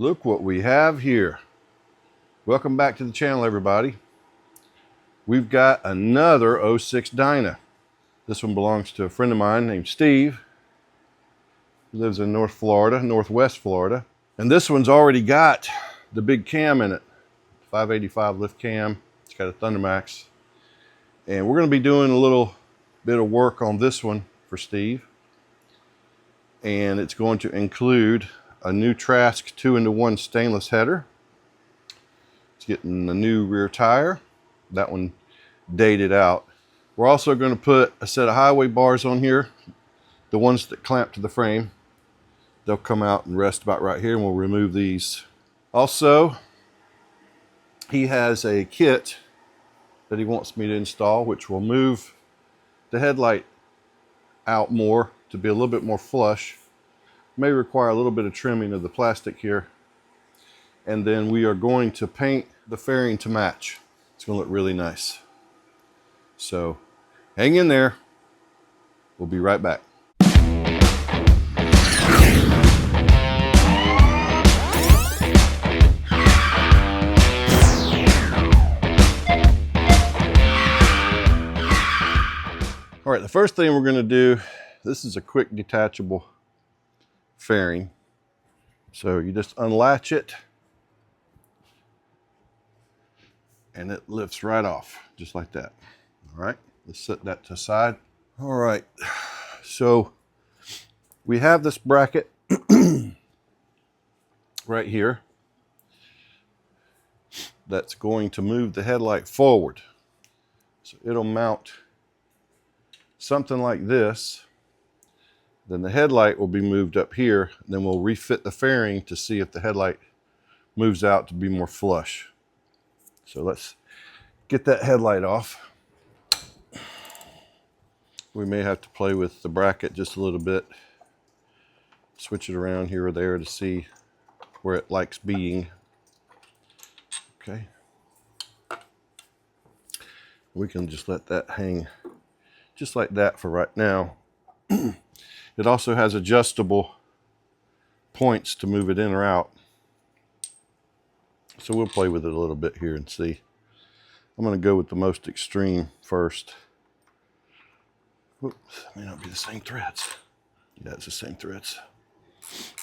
Look what we have here. Welcome back to the channel, everybody. We've got another 06 Dyna. This one belongs to a friend of mine named Steve. He lives in Northwest Florida. And this one's already got the big cam in it. 585 lift cam. It's got a ThunderMax. And we're going to be doing a little bit of work on this one for Steve. And it's going to include a new Trask 2-in-1 stainless header. It's getting a new rear tire. That one dated out. We're also going to put a set of highway bars on here, the ones that clamp to the frame. They'll come out and rest about right here, and we'll remove these. Also, he has a kit that he wants me to install, which will move the headlight out more to be a little bit more flush. May require a little bit of trimming of the plastic here. And then we are going to paint the fairing to match. It's going to look really nice. So hang in there. We'll be right back. All right, the first thing we're going to do, this is a quick detachable fairing. So you just unlatch it and it lifts right off just like that. All right, let's set that to the side. All right, so we have this bracket right here that's going to move the headlight forward. So it'll mount something like this. Then the headlight will be moved up here. Then we'll refit the fairing to see if the headlight moves out to be more flush. So let's get that headlight off. We may have to play with the bracket just a little bit. Switch it around here or there to see where it likes being. Okay. We can just let that hang just like that for right now. It also has adjustable points to move it in or out. So we'll play with it a little bit here and see. I'm going to go with the most extreme first. Whoops, that may not be the same threads. Yeah, it's the same threads.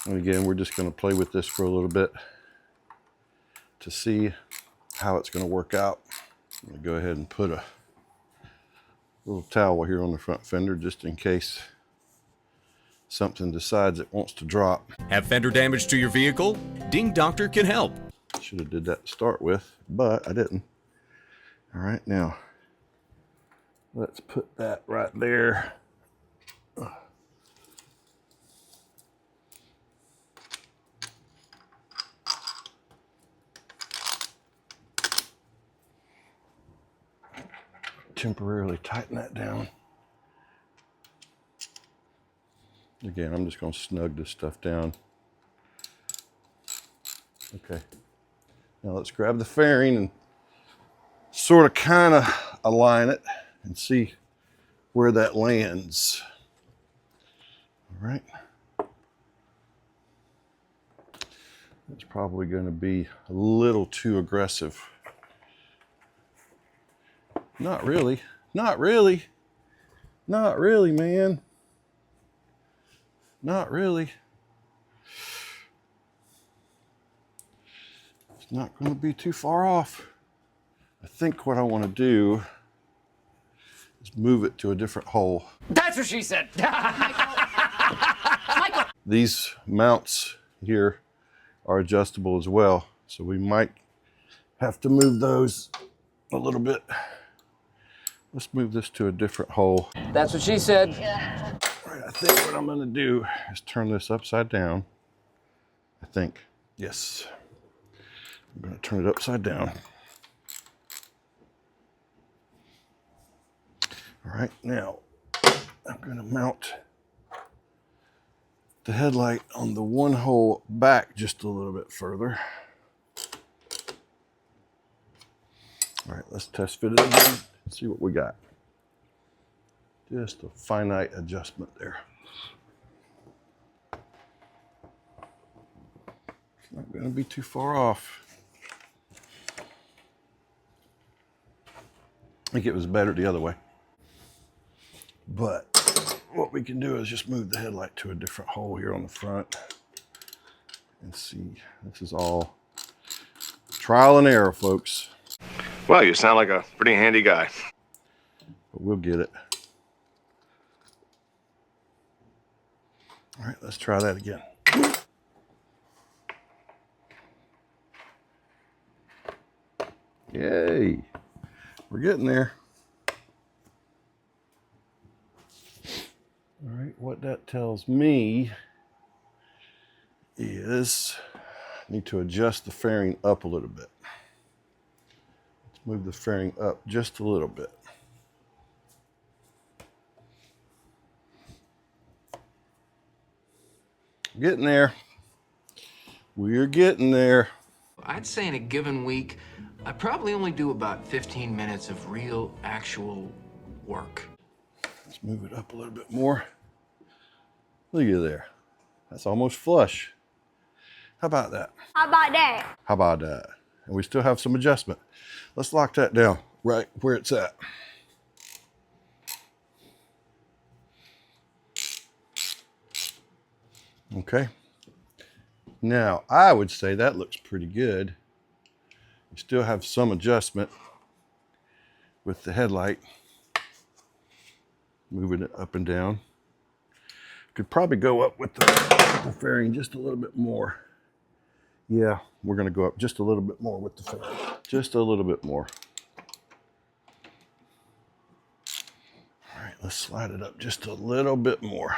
And again, we're just going to play with this for a little bit to see how it's going to work out. I'm going to go ahead and put a little towel here on the front fender just in case something decides it wants to drop. Have fender damage to your vehicle? Ding Doctor can help. Should have did that to start with, but I didn't. All right, now let's put that right there. Temporarily tighten that down. Again, I'm just going to snug this stuff down. Okay. Now let's grab the fairing and sort of kind of align it and see where that lands. All right. It's probably going to be a little too aggressive. Not really. Not really. Not really, man. Not really. It's not going to be too far off. I think what I want to do is move it to a different hole. That's what she said. These mounts here are adjustable as well, so we might have to move those a little bit. Let's move this to a different hole. That's what she said. All right, I think what I'm going to do is turn this upside down. I think. Yes. I'm going to turn it upside down. All right, now I'm going to mount the headlight on the one hole back just a little bit further. All right, let's test fit it again. See what we got. Just a finite adjustment there. Not going to be too far off. I think it was better the other way. But what we can do is just move the headlight to a different hole here on the front and see. This is all trial and error, folks. Well, you sound like a pretty handy guy. But we'll get it. All right, let's try that again. Yay, we're getting there. All right, what that tells me is I need to adjust the fairing up a little bit. Let's move the fairing up just a little bit. Getting there. We're getting there. I'd say in a given week, I probably only do about 15 minutes of real, actual work. Let's move it up a little bit more. Look at there. That's almost flush. How about that? How about that? How about that? And we still have some adjustment. Let's lock that down right where it's at. Okay. Now, I would say that looks pretty good. You still have some adjustment with the headlight. Moving it up and down. Could probably go up with the fairing just a little bit more. Yeah, we're going to go up just a little bit more with the fairing. Just a little bit more. All right, let's slide it up just a little bit more.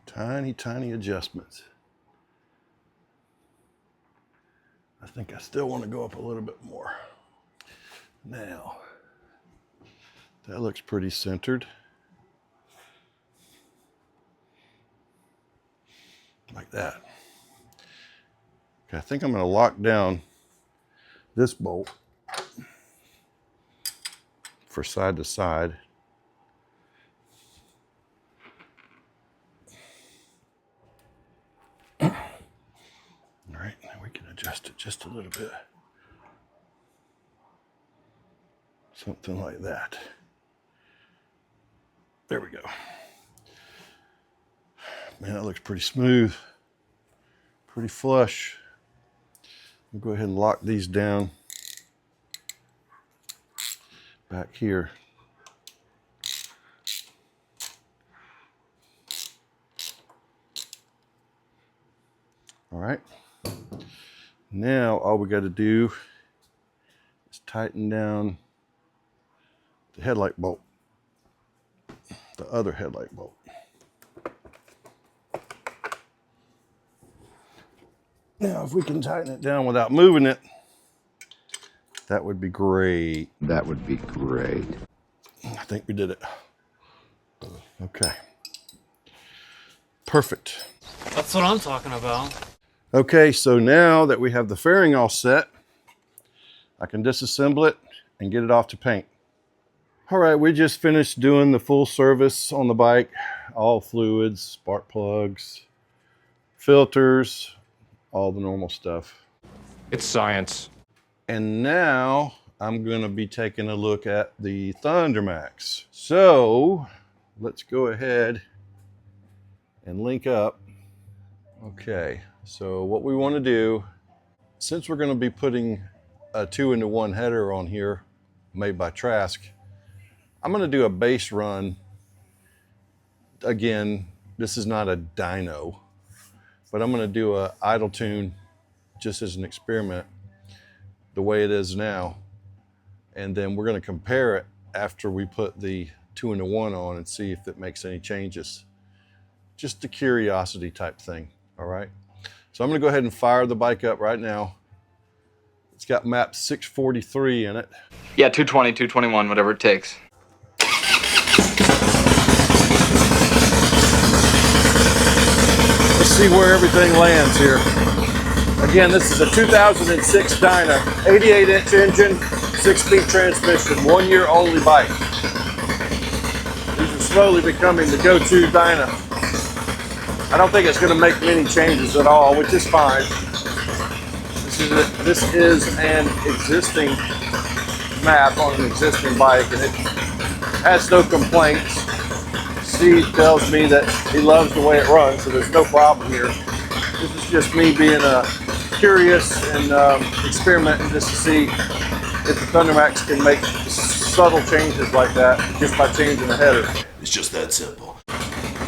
Tiny, tiny adjustments. I think I still want to go up a little bit more. Now, that looks pretty centered. Like that. Okay, I think I'm going to lock down this bolt for side to side. All right, now we can adjust it just a little bit. Something like that. There we go. Man, that looks pretty smooth, pretty flush. We'll go ahead and lock these down back here. All right. Now all we got to do is tighten down the headlight bolt, the other headlight bolt. Now, if we can tighten it down without moving it, that would be great. That would be great. I think we did it. Okay. Perfect. That's what I'm talking about. Okay, so now that we have the fairing all set, I can disassemble it and get it off to paint. All right, we just finished doing the full service on the bike. All fluids, spark plugs, filters, all the normal stuff. It's science. And now I'm going to be taking a look at the ThunderMax. So let's go ahead and link up. Okay, so what we want to do, since we're going to be putting a 2-in-1 header on here made by Trask, I'm going to do a base run. Again, this is not a dyno, but I'm going to do a idle tune just as an experiment the way it is now. And then we're going to compare it after we put the 2-in-1 on and see if it makes any changes. Just a curiosity type thing, all right? So I'm going to go ahead and fire the bike up right now. It's got map 643 in it. Yeah, 220, 221, whatever it takes. Let's see where everything lands here. Again, this is a 2006 Dyna, 88-inch engine, 6-speed transmission, 1-year only bike. These are slowly becoming the go-to Dyna. I don't think it's going to make many changes at all, which is fine. This is an existing map on an existing bike, and it has no complaints. Steve tells me that he loves the way it runs, so there's no problem here. This is just me being curious and experimenting just to see if the ThunderMax can make subtle changes like that just by changing the header. It's just that simple.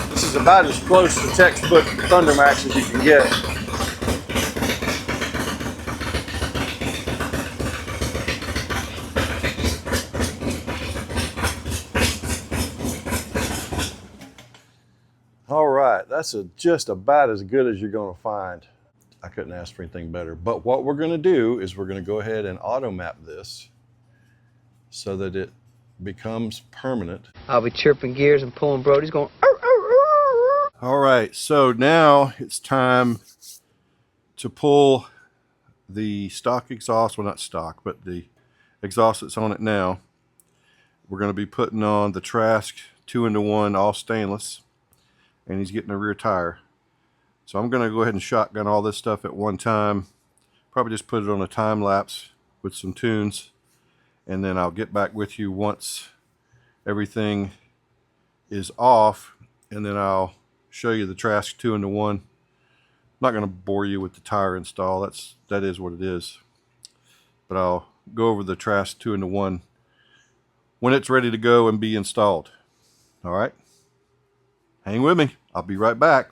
This is about as close to textbook ThunderMax as you can get. All right, that's just about as good as you're going to find. I couldn't ask for anything better. But what we're going to do is we're going to go ahead and auto map this so that it becomes permanent. I'll be chirping gears and pulling Brody's going. All right, so now it's time to pull the stock exhaust. Well, not stock, but the exhaust that's on it now. We're going to be putting on the Trask 2-in-1 all stainless, and he's getting a rear tire. So I'm going to go ahead and shotgun all this stuff at one time. Probably just put it on a time lapse with some tunes, and then I'll get back with you once everything is off, and then I'll show you the Trask 2-in-1. I'm not going to bore you with the tire install. That is what it is. But I'll go over the Trask 2-in-1 when it's ready to go and be installed. All right, hang with me. I'll be right back.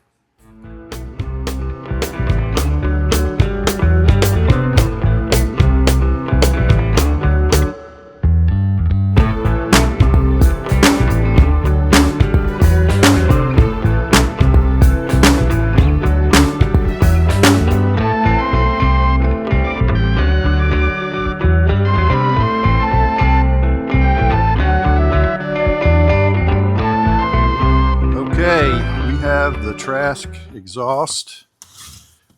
The Trask exhaust.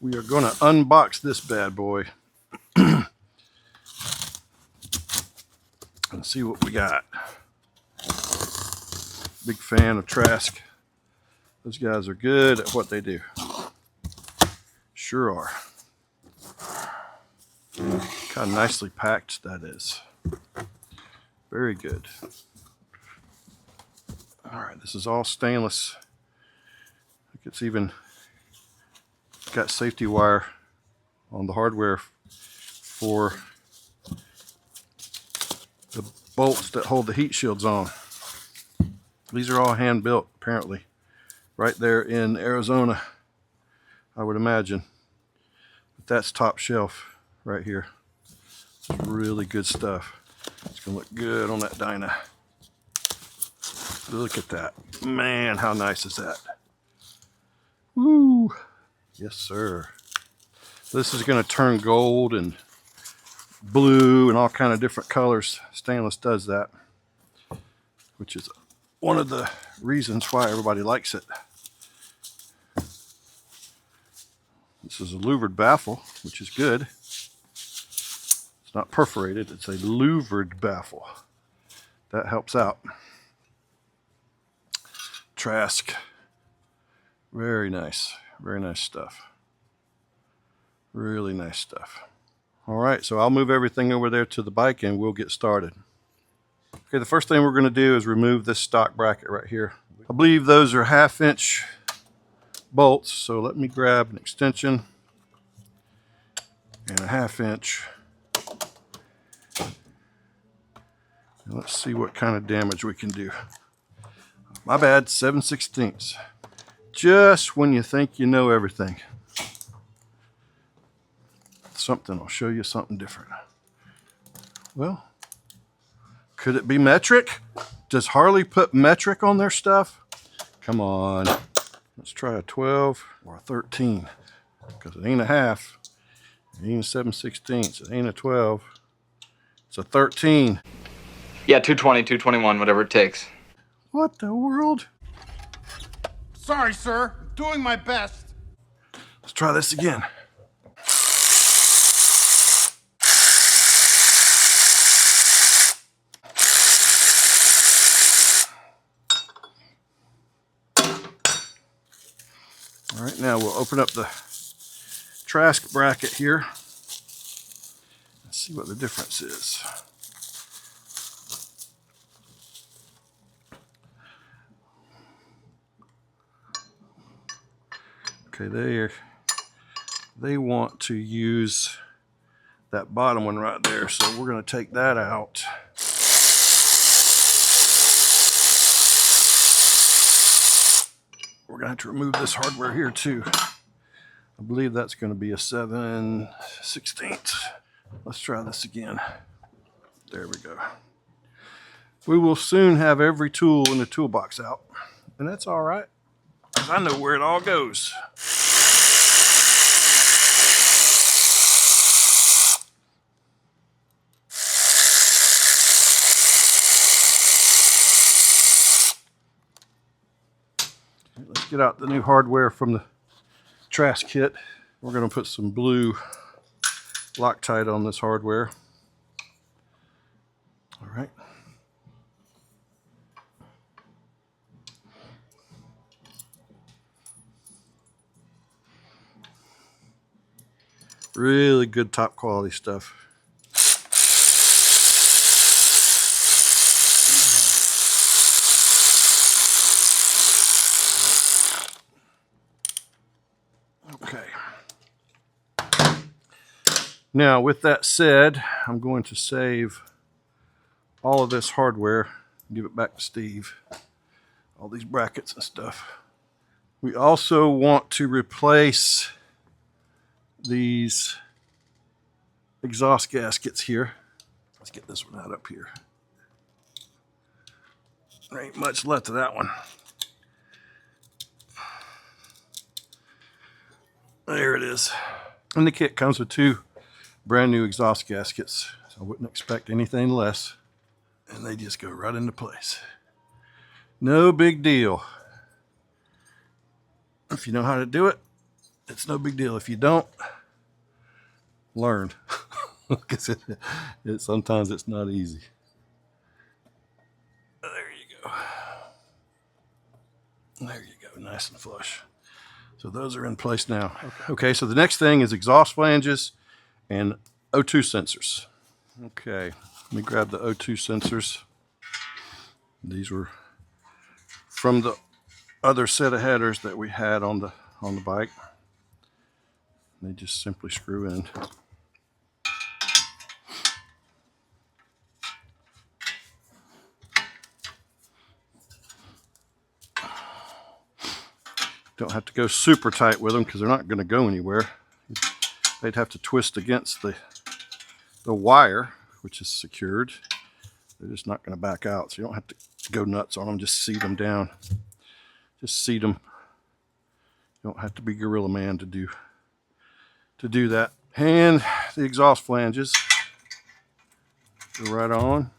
We are going to unbox this bad boy and see what we got. Big fan of Trask. Those guys are good at what they do. Sure are. Kind of nicely packed that is. Very good. All right, this is all stainless. It's even got safety wire on the hardware for the bolts that hold the heat shields on. These are all hand built, apparently, right there in Arizona, I would imagine. But that's top shelf right here. It's really good stuff. It's gonna look good on that Dyna. Look at that. Man, how nice is that? Woo! Yes, sir. This is going to turn gold and blue and all kind of different colors. Stainless does that, which is one of the reasons why everybody likes it. This is a louvered baffle, which is good. It's not perforated, it's a louvered baffle. That helps out. Trask. Very nice stuff. Really nice stuff. All right, so I'll move everything over there to the bike and we'll get started. Okay, the first thing we're going to do is remove this stock bracket right here. I believe those are 1/2-inch bolts, so let me grab an extension and a 1/2-inch. And let's see what kind of damage we can do. My bad, 7/16. Just when you think you know everything, something will show you something different. Well, could it be metric? Does Harley put metric on their stuff? Come on. Let's try a 12 or a 13, because it ain't a half. It ain't a 7/16. It ain't a 12. It's a 13. Yeah, 220, 221, whatever it takes. What the world? Sorry, sir. I'm doing my best. Let's try this again. All right, now we'll open up the Trask bracket here. Let's see what the difference is. Okay, they want to use that bottom one right there, so we're going to take that out. We're going to have to remove this hardware here too. I believe that's going to be a 7/16. Let's try this again. There we go. We will soon have every tool in the toolbox out, and that's all right, because I know where it all goes. Let's get out the new hardware from the Trask kit. We're going to put some blue Loctite on this hardware. All right. Really good top quality stuff. Okay. Now, with that said, I'm going to save all of this hardware, give it back to Steve, all these brackets and stuff. We also want to replace these exhaust gaskets here. Let's get this one out up here. There ain't much left of that one. There it is. And the kit comes with 2 brand new exhaust gaskets, so I wouldn't expect anything less. And they just go right into place. No big deal. If you know how to do it, it's no big deal. If you don't, learn. Because sometimes it's not easy. There you go. There you go, nice and flush. So those are in place now. Okay, so the next thing is exhaust flanges and O2 sensors. Okay, let me grab the O2 sensors. These were from the other set of headers that we had on the bike. They just simply screw in. Don't have to go super tight with them because they're not going to go anywhere. They'd have to twist against the wire, which is secured. They're just not going to back out, so you don't have to go nuts on them. Just seat them down. Just seat them. You don't have to be Gorilla Man to do that. And the exhaust flanges go right on.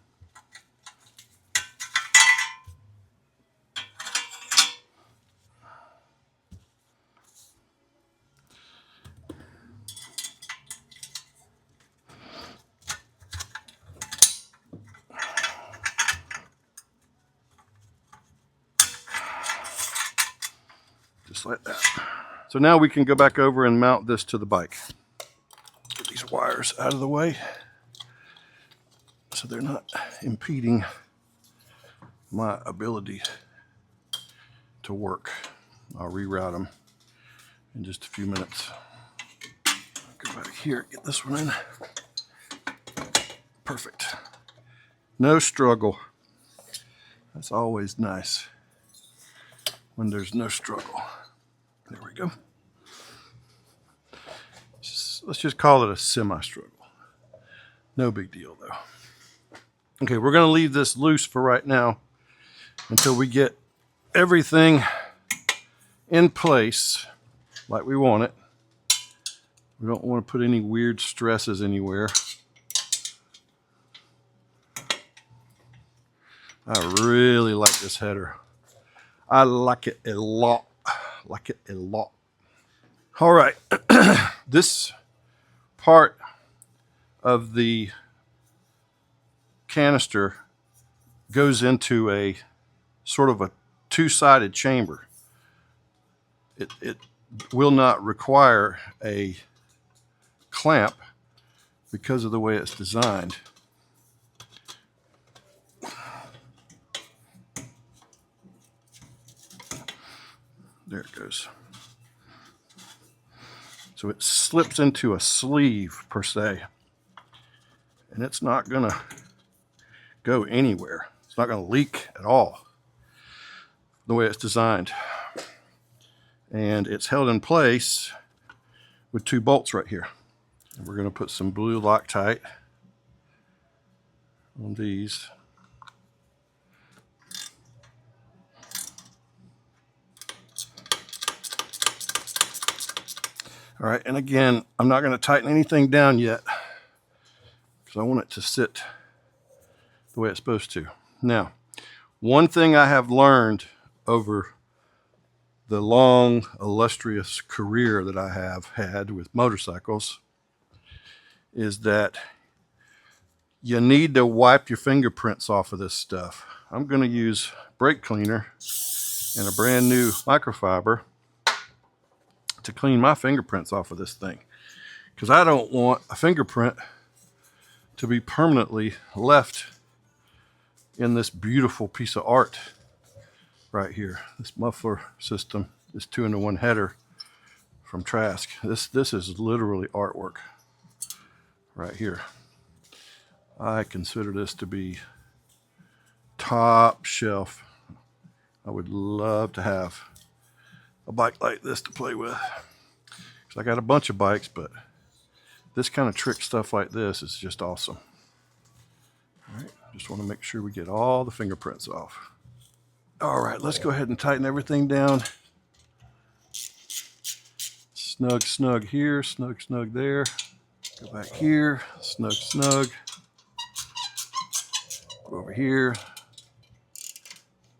Just like that. So now we can go back over and mount this to the bike. Get these wires out of the way so they're not impeding my ability to work. I'll reroute them in just a few minutes. Go back here, get this one in. Perfect. No struggle. That's always nice when there's no struggle. There we go. Let's just call it a semi-struggle. No big deal though. Okay, we're gonna leave this loose for right now until we get everything in place like we want it. We don't want to put any weird stresses anywhere. I really like this header. I like it a lot. Like it a lot. All right. This part of the canister goes into a sort of a 2-sided chamber. will not require a clamp because of the way it's designed. There it goes. So it slips into a sleeve per se, and it's not gonna go anywhere. It's not gonna leak at all the way it's designed. And it's held in place with 2 bolts right here. And we're gonna put some blue Loctite on these. All right, and again, I'm not going to tighten anything down yet because I want it to sit the way it's supposed to. Now, one thing I have learned over the long, illustrious career that I have had with motorcycles is that you need to wipe your fingerprints off of this stuff. I'm going to use brake cleaner and a brand new microfiber to clean my fingerprints off of this thing, because I don't want a fingerprint to be permanently left in this beautiful piece of art right here. This muffler system, this 2-in-1 header from Trask. This is literally artwork right here. I consider this to be top shelf. I would love to have a bike like this to play with. Because I got a bunch of bikes, but this kind of trick stuff like this is just awesome. All right, just want to make sure we get all the fingerprints off. All right, let's go ahead and tighten everything down. Snug, snug here, snug, snug there. Go back here, snug, snug. Go over here,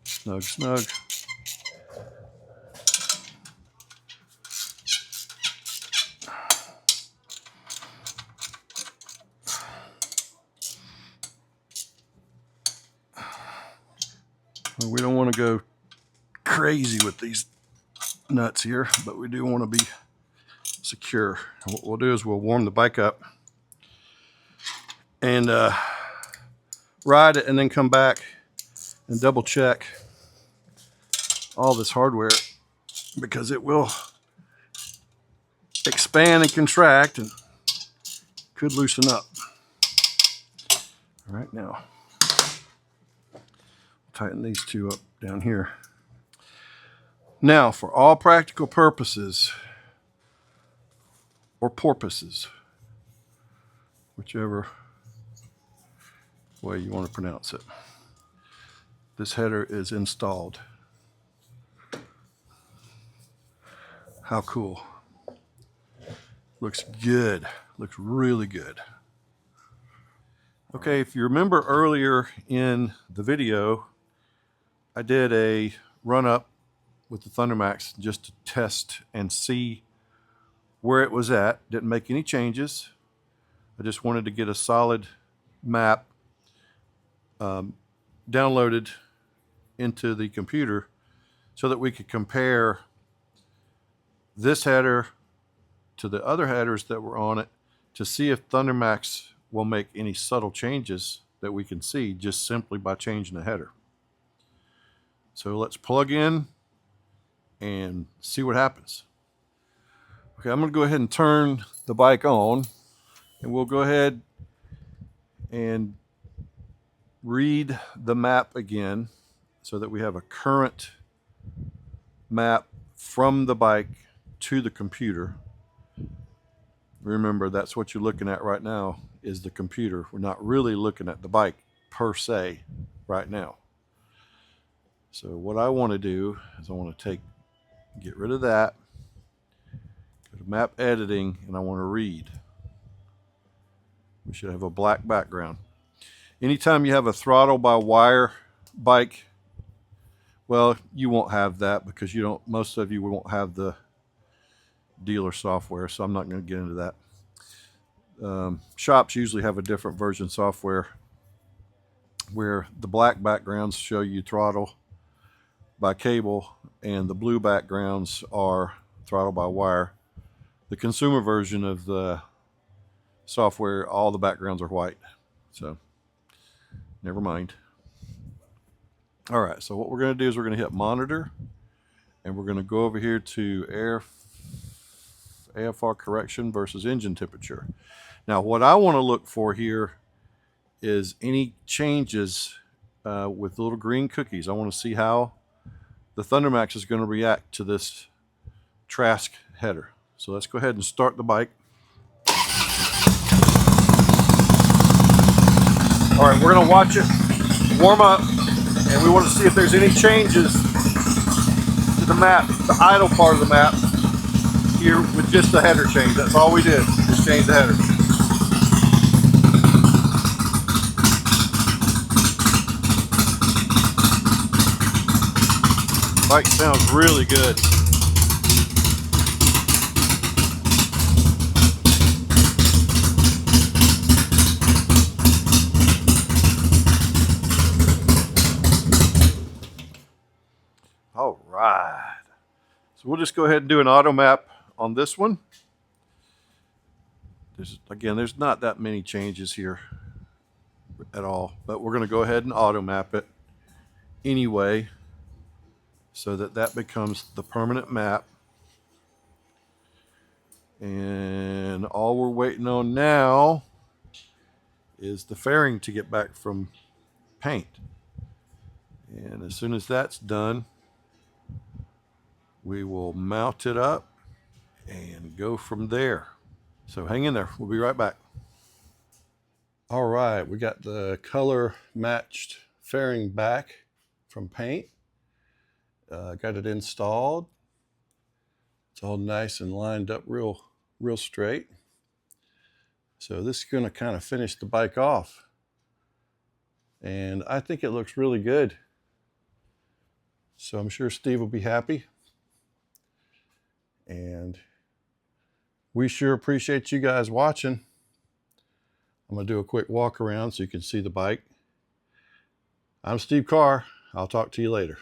snug, snug. We don't want to go crazy with these nuts here, but we do want to be secure. And what we'll do is we'll warm the bike up and ride it, and then come back and double check all this hardware, because it will expand and contract and could loosen up. All right, now tighten these 2 up down here. Now, for all practical purposes, or porpoises, whichever way you want to pronounce it, this header is installed. How cool. Looks good. Looks really good. Okay, if you remember earlier in the video, I did a run-up with the ThunderMax just to test and see where it was at. Didn't make any changes. I just wanted to get a solid map downloaded into the computer so that we could compare this header to the other headers that were on it to see if ThunderMax will make any subtle changes that we can see just simply by changing the header. So let's plug in and see what happens. Okay, I'm going to go ahead and turn the bike on, and we'll go ahead and read the map again so that we have a current map from the bike to the computer. Remember, that's what you're looking at right now is the computer. We're not really looking at the bike per se right now. So what I want to do is I want to get rid of that, go to map editing, and I want to read. We should have a black background. Anytime you have a throttle by wire bike, well, you won't have that because most of you won't have the dealer software, so I'm not going to get into that. Shops usually have a different version software where the black backgrounds show you throttle by cable and the blue backgrounds are throttle by wire. The consumer version of the software, all the backgrounds are white. So, never mind. All right, so what we're going to do is we're going to hit monitor, and we're going to go over here to AFR correction versus engine temperature. Now, what I want to look for here is any changes with little green cookies. I want to see how the ThunderMax is going to react to this Trask header. So let's go ahead and start the bike. All right, we're going to watch it warm up, and we want to see if there's any changes to the map, the idle part of the map here with just the header change. That's all we did, just change the header. Bike sounds really good. All right. So we'll just go ahead and do an auto map on this one. There's not that many changes here at all, but we're going to go ahead and auto map it anyway, so that becomes the permanent map. And all we're waiting on now is the fairing to get back from paint. And as soon as that's done, we will mount it up and go from there. So hang in there, we'll be right back. All right, we got the color matched fairing back from paint. Got it installed. It's all nice and lined up real straight. So this is going to kind of finish the bike off. And I think it looks really good. So I'm sure Steve will be happy. And we sure appreciate you guys watching. I'm going to do a quick walk around so you can see the bike. I'm Steve Carr. I'll talk to you later.